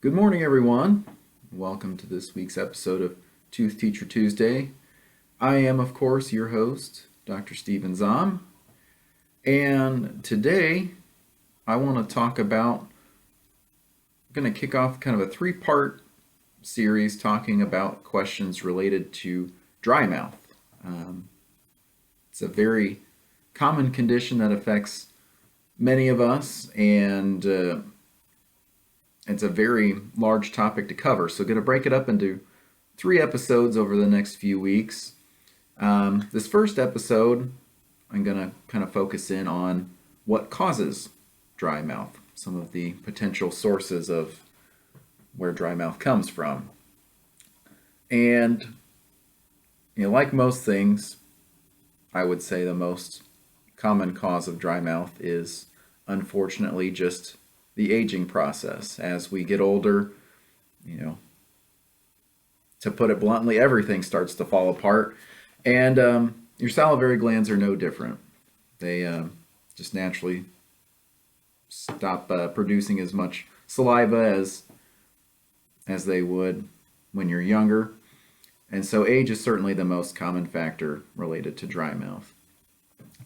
Good morning, everyone. Welcome to this week's episode of Tooth Teacher Tuesday. I am, of course, your host, Dr. Steven Zahm, and today I want to talk about, I'm going to kick off kind of a three-part series talking about questions related to dry mouth. It's a very common condition that affects many of us, and it's a very large topic to cover. So, going to break it up into 3 episodes over the next few weeks. This first episode, I'm going to kind of focus in on what causes dry mouth, some of the potential sources of where dry mouth comes from. And, like most things, I would say the most common cause of dry mouth is unfortunately just the aging process. As we get older, to put it bluntly, everything starts to fall apart. And your salivary glands are no different. They just naturally stop producing as much saliva as they would when you're younger. And so age is certainly the most common factor related to dry mouth.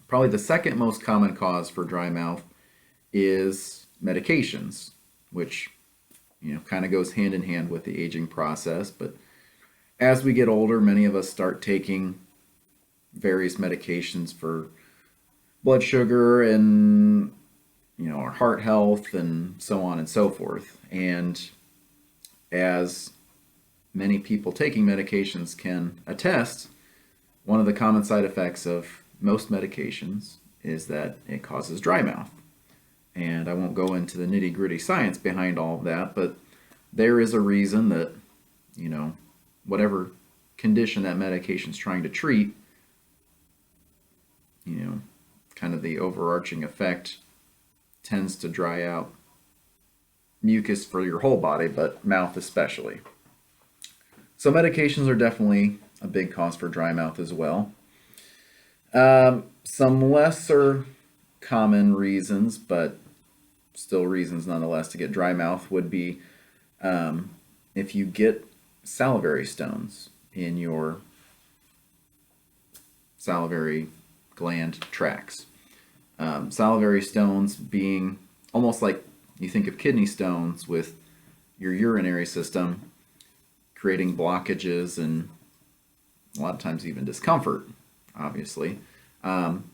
Probably the second most common cause for dry mouth is medications, which kind of goes hand in hand with the aging process. But as we get older, many of us start taking various medications for blood sugar and our heart health and so on and so forth. And as many people taking medications can attest, one of the common side effects of most medications is that it causes dry mouth. And I won't go into the nitty-gritty science behind all of that, but there is a reason that, whatever condition that medication is trying to treat, kind of the overarching effect tends to dry out mucus for your whole body, but mouth especially. So medications are definitely a big cause for dry mouth as well. Some lesser common reasons, but still reasons nonetheless to get dry mouth would be if you get salivary stones in your salivary gland tracts. Salivary stones being almost like you think of kidney stones with your urinary system, creating blockages and a lot of times even discomfort, obviously. Kind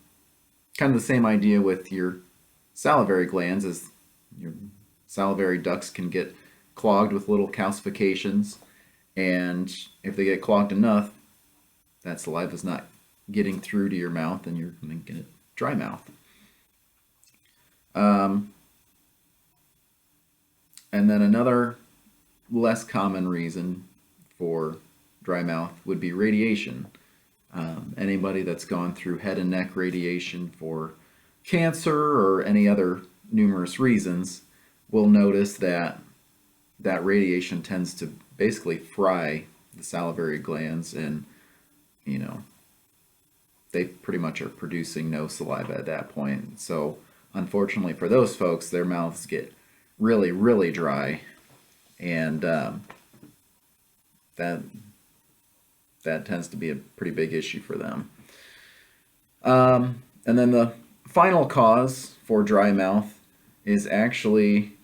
of the same idea with your salivary glands, as your salivary ducts can get clogged with little calcifications, and if they get clogged enough, that saliva is not getting through to your mouth and you're going to get dry mouth. And then another less common reason for dry mouth would be radiation. Anybody that's gone through head and neck radiation for cancer or any other numerous reasons will notice that radiation tends to basically fry the salivary glands, and they pretty much are producing no saliva at that point. So unfortunately for those folks, their mouths get really, really dry, and that tends to be a pretty big issue for them. And then the final cause for dry mouth is actually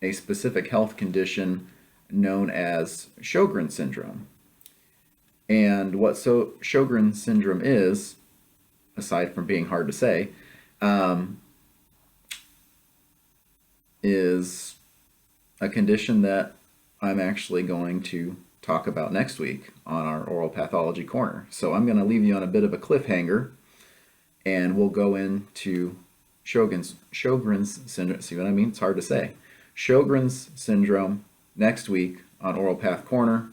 a specific health condition known as Sjogren's syndrome. And what Sjogren's syndrome is, aside from being hard to say, is a condition that I'm actually going to talk about next week on our Oral Pathology Corner. So I'm going to leave you on a bit of a cliffhanger, and we'll go into Sjogren's syndrome. See what I mean? It's hard to say. Sjogren's syndrome next week on Oral Path Corner,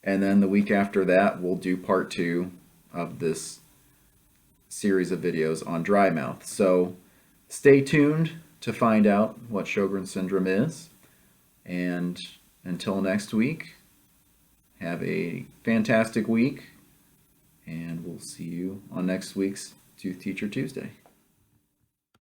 and then the week after that we'll do part 2 of this series of videos on dry mouth. So stay tuned to find out what Sjogren's syndrome is, and until next week, have a fantastic week, and we'll see you on next week's Tooth Teacher Tuesday.